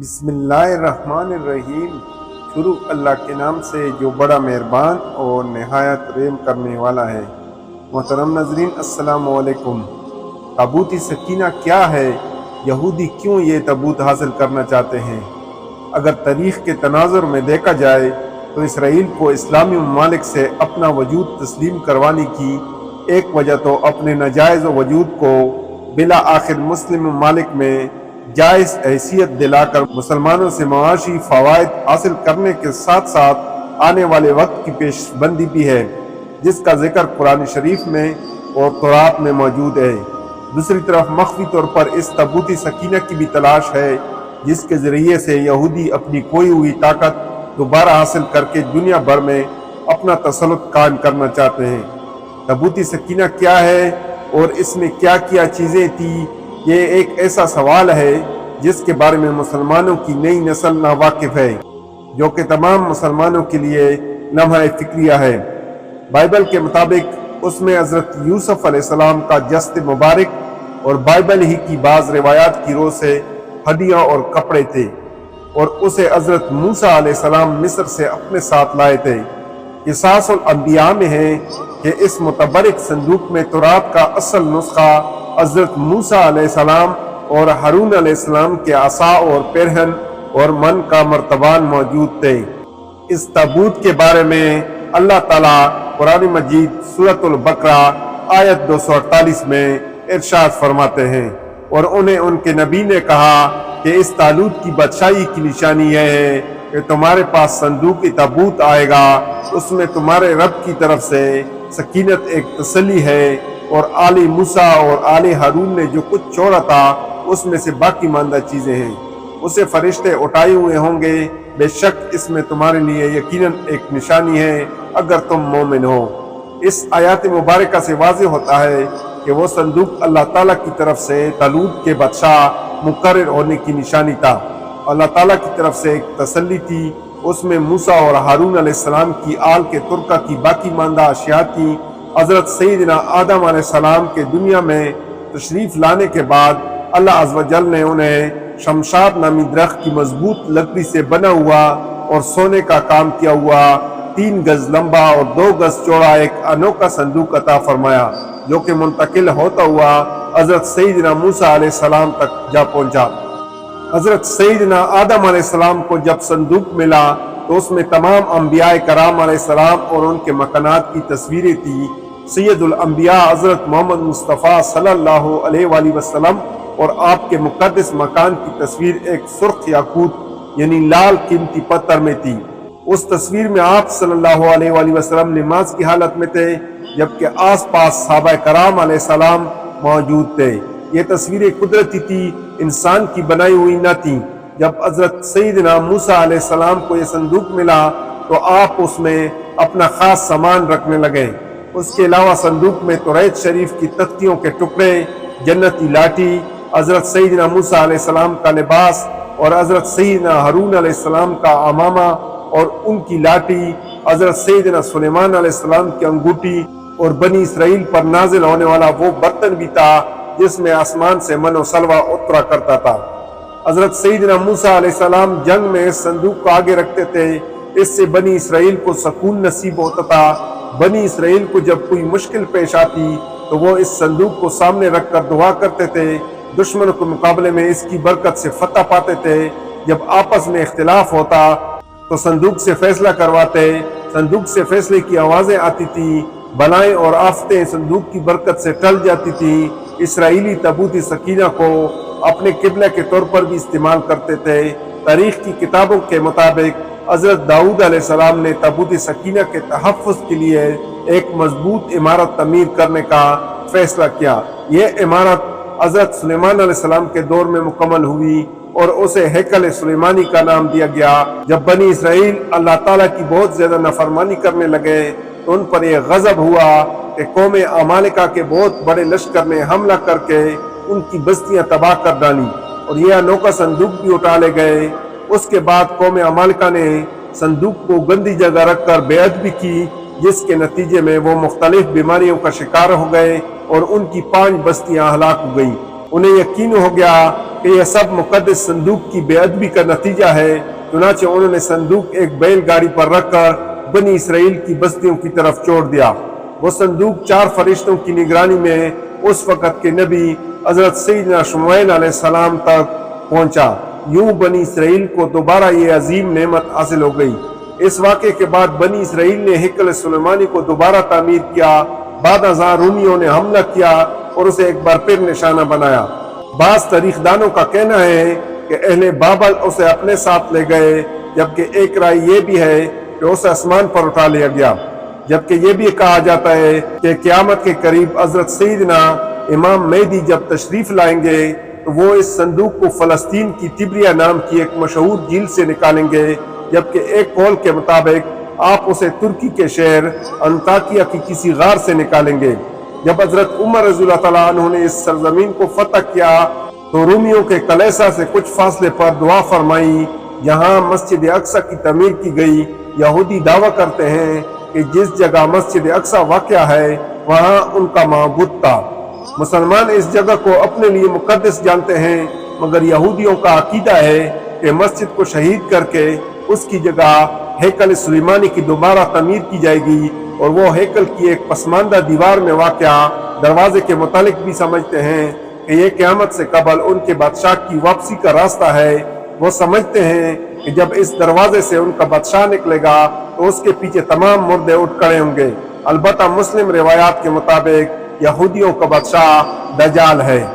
بسم اللہ الرحمن الرحیم۔ شروع اللہ کے نام سے جو بڑا مہربان اور نہایت رحم کرنے والا ہے۔ محترم ناظرین السلام علیکم۔ تابوت سکینہ کیا ہے؟ یہودی کیوں یہ تابوت حاصل کرنا چاہتے ہیں؟ اگر تاریخ کے تناظر میں دیکھا جائے تو اسرائیل کو اسلامی ممالک سے اپنا وجود تسلیم کروانے کی ایک وجہ تو اپنے ناجائز وجود کو بلا آخر مسلم ممالک میں جائز حیثیت دلا کر مسلمانوں سے معاشی فوائد حاصل کرنے کے ساتھ ساتھ آنے والے وقت کی پیش بندی بھی ہے، جس کا ذکر قرآن شریف میں اور تورات میں موجود ہے۔ دوسری طرف مخفی طور پر اس تابوت سکینہ کی بھی تلاش ہے، جس کے ذریعے سے یہودی اپنی کھوئی ہوئی طاقت دوبارہ حاصل کر کے دنیا بھر میں اپنا تسلط قائم کرنا چاہتے ہیں۔ تابوت سکینہ کیا ہے اور اس میں کیا کیا چیزیں تھیں؟ یہ ایک ایسا سوال ہے جس کے بارے میں مسلمانوں کی نئی نسل ناواقف ہے، جو کہ تمام مسلمانوں کے لیے لمحہ فکریہ ہے۔ بائبل کے مطابق اس میں حضرت یوسف علیہ السلام کا جسد مبارک اور بائبل ہی کی بعض روایات کی روح سے ہڈیاں اور کپڑے تھے، اور اسے حضرت موسیٰ علیہ السلام مصر سے اپنے ساتھ لائے تھے۔ قصاص الانبیاء میں ہے کہ اس متبرک صندوق میں تورات کا اصل نسخہ حضرت موسیٰ علیہ السلام اور ہارون علیہ السلام کے عصا اور پیرہن اور من کا مرتبان موجود تھے۔ اس تابوت کے بارے میں اللہ تعالیٰ قرآن مجید سورۃ البقرہ آیت 248 میں ارشاد فرماتے ہیں، اور انہیں ان کے نبی نے کہا کہ اس طالوت کی بادشاہی کی نشانی یہ ہے کہ تمہارے پاس صندوق تابوت آئے گا، اس میں تمہارے رب کی طرف سے سکینت ایک تسلی ہے، اور آل موسیٰ اور آل ہارون نے جو کچھ چھوڑا تھا اس میں سے باقی ماندہ چیزیں ہیں، اسے فرشتے اٹھائے ہوئے ہوں گے۔ بے شک اس میں تمہارے لیے یقیناً ایک نشانی ہے اگر تم مومن ہو۔ اس آیات مبارکہ سے واضح ہوتا ہے کہ وہ صندوق اللہ تعالیٰ کی طرف سے طالوت کے بادشاہ مقرر ہونے کی نشانی تھا۔ اللہ تعالیٰ کی طرف سے ایک تسلی تھی، اس میں موسیٰ اور ہارون علیہ السلام کی آل کے ترکہ کی باقی ماندہ اشیاء تھیں۔ حضرت سیدنا آدم علیہ السلام کے دنیا میں تشریف لانے کے بعد اللہ عز و جل نے انہیں شمشاد نامی درخت کی مضبوط لکڑی سے بنا ہوا اور سونے کا کام کیا ہوا 3 گز لمبا اور 2 گز چوڑا ایک انوکھا صندوق عطا فرمایا، جو کہ منتقل ہوتا ہوا حضرت سیدنا موسیٰ علیہ السلام تک جا پہنچا۔ حضرت سیدنا آدم علیہ السلام کو جب صندوق ملا تو اس میں تمام انبیاء کرام علیہ السلام اور ان کے مکانات کی تصویریں تھیں۔ سید الانبیاء حضرت محمد مصطفیٰ صلی اللہ علیہ وآلہ وسلم اور آپ کے مقدس مکان کی تصویر ایک سرخ یاقوت یعنی لال قیمتی پتھر میں تھی۔ اس تصویر میں آپ صلی اللہ علیہ وآلہ وسلم نماز کی حالت میں تھے، جبکہ آس پاس صحابہ کرام علیہ السلام موجود تھے۔ یہ تصویریں قدرتی تھی، انسان کی بنائی ہوئی نہ تھیں۔ جب حضرت سیدنا موسیٰ علیہ السلام کو یہ صندوق ملا تو آپ اس میں اپنا خاص سامان رکھنے لگے۔ اس کے علاوہ صندوق میں توریت شریف کی تختیوں کے ٹکڑے، جنتی لاٹھی، حضرت سیدنا موسیٰ علیہ السلام کا لباس اور حضرت سیدنا ہارون علیہ السلام کا عمامہ اور ان کی لاٹھی، حضرت سیدنا سلیمان علیہ السلام کی انگوٹھی، اور بنی اسرائیل پر نازل ہونے والا وہ برتن بھی تھا جس میں آسمان سے من و سلوہ اترا کرتا تھا۔ حضرت سیدنا موسیٰ علیہ السلام جنگ میں اس صندوق کو آگے رکھتے تھے، اس سے بنی اسرائیل کو سکون نصیب ہوتا تھا۔ بنی اسرائیل کو جب کوئی مشکل پیش آتی تو وہ اس صندوق کو سامنے رکھ کر دعا کرتے تھے، دشمنوں کے مقابلے میں اس کی برکت سے فتح پاتے تھے۔ جب آپس میں اختلاف ہوتا تو صندوق سے فیصلہ کرواتے، صندوق سے فیصلے کی آوازیں آتی تھیں، بلائیں اور آفتیں صندوق کی برکت سے ٹل جاتی تھیں۔ اسرائیلی تابوت سکینہ کو اپنے قبلہ کے طور پر بھی استعمال کرتے تھے۔ تاریخ کی کتابوں کے مطابق حضرت داؤد علیہ السلام نے تابوت سکینہ کے تحفظ کے لیے ایک مضبوط عمارت تعمیر کرنے کا فیصلہ کیا۔ یہ عمارت حضرت سلیمان علیہ السلام کے دور میں مکمل ہوئی اور اسے ہیکل سلیمانی کا نام دیا گیا۔ جب بنی اسرائیل اللہ تعالیٰ کی بہت زیادہ نافرمانی کرنے لگے تو ان پر یہ غضب ہوا کہ قوم عمالقہ کے بہت بڑے لشکر نے حملہ کر کے ان کی بستیاں تباہ کر ڈالی اور یہ انوکھا صندوق بھی اٹھا لے گئے۔ اس کے بعد قوم عمالقہ نے صندوق کو گندی جگہ رکھ کر بے ادبی کی، جس کے نتیجے میں وہ مختلف بیماریوں کا شکار ہو گئے اور ان کی 5 بستیاں ہلاک ہو گئیں۔ انہیں یقین ہو گیا کہ یہ سب مقدس صندوق کی بے ادبی کا نتیجہ ہے، چنانچہ انہوں نے صندوق ایک بیل گاڑی پر رکھ کر بنی اسرائیل کی بستیوں کی طرف چھوڑ دیا۔ وہ صندوق 4 فرشتوں کی نگرانی میں اس وقت کے نبی حضرت سیدنا شموئیل علیہ السلام تک پہنچا۔ یوں بنی اسرائیل کو دوبارہ یہ عظیم نعمت حاصل ہو گئی۔ اس واقعے کے بعد بنی اسرائیل نے ہیکل سلیمانی کو دوبارہ تعمیر کیا۔ بعد ازاں رومیوں نے حملہ کیا اور اسے ایک بار پھر نشانہ بنایا۔ بعض تاریخ دانوں کا کہنا ہے کہ اہل بابل اسے اپنے ساتھ لے گئے، جبکہ ایک رائے یہ بھی ہے کہ اسے آسمان پر اٹھا لیا گیا۔ جبکہ یہ بھی کہا جاتا ہے کہ قیامت کے قریب حضرت سیدنا امام مہدی جب تشریف لائیں گے تو وہ اس صندوق کو فلسطین کی تبریہ نام کی ایک مشہور جھیل سے نکالیں گے، جبکہ ایک قول کے مطابق آپ اسے ترکی کے شہر انطاکیہ کی کسی غار سے نکالیں گے۔ جب حضرت عمر رضی اللہ تعالیٰ عنہ نے اس سرزمین کو فتح کیا تو رومیوں کے کلیسا سے کچھ فاصلے پر دعا فرمائی، جہاں مسجد اقصی کی تعمیر کی گئی۔ یہودی دعویٰ کرتے ہیں کہ جس جگہ مسجد اقصی واقع ہے وہاں ان کا معبود تھا۔ مسلمان اس جگہ کو اپنے لیے مقدس جانتے ہیں، مگر یہودیوں کا عقیدہ ہے کہ مسجد کو شہید کر کے اس کی جگہ ہیکل سلیمانی کی دوبارہ تعمیر کی جائے گی، اور وہ ہیکل کی ایک پسماندہ دیوار میں واقع دروازے کے متعلق بھی سمجھتے ہیں کہ یہ قیامت سے قبل ان کے بادشاہ کی واپسی کا راستہ ہے۔ وہ سمجھتے ہیں کہ جب اس دروازے سے ان کا بادشاہ نکلے گا تو اس کے پیچھے تمام مردے اٹھ کھڑے ہوں گے۔ البتہ مسلم روایات کے مطابق یہودیوں کا بادشاہ دجال ہے۔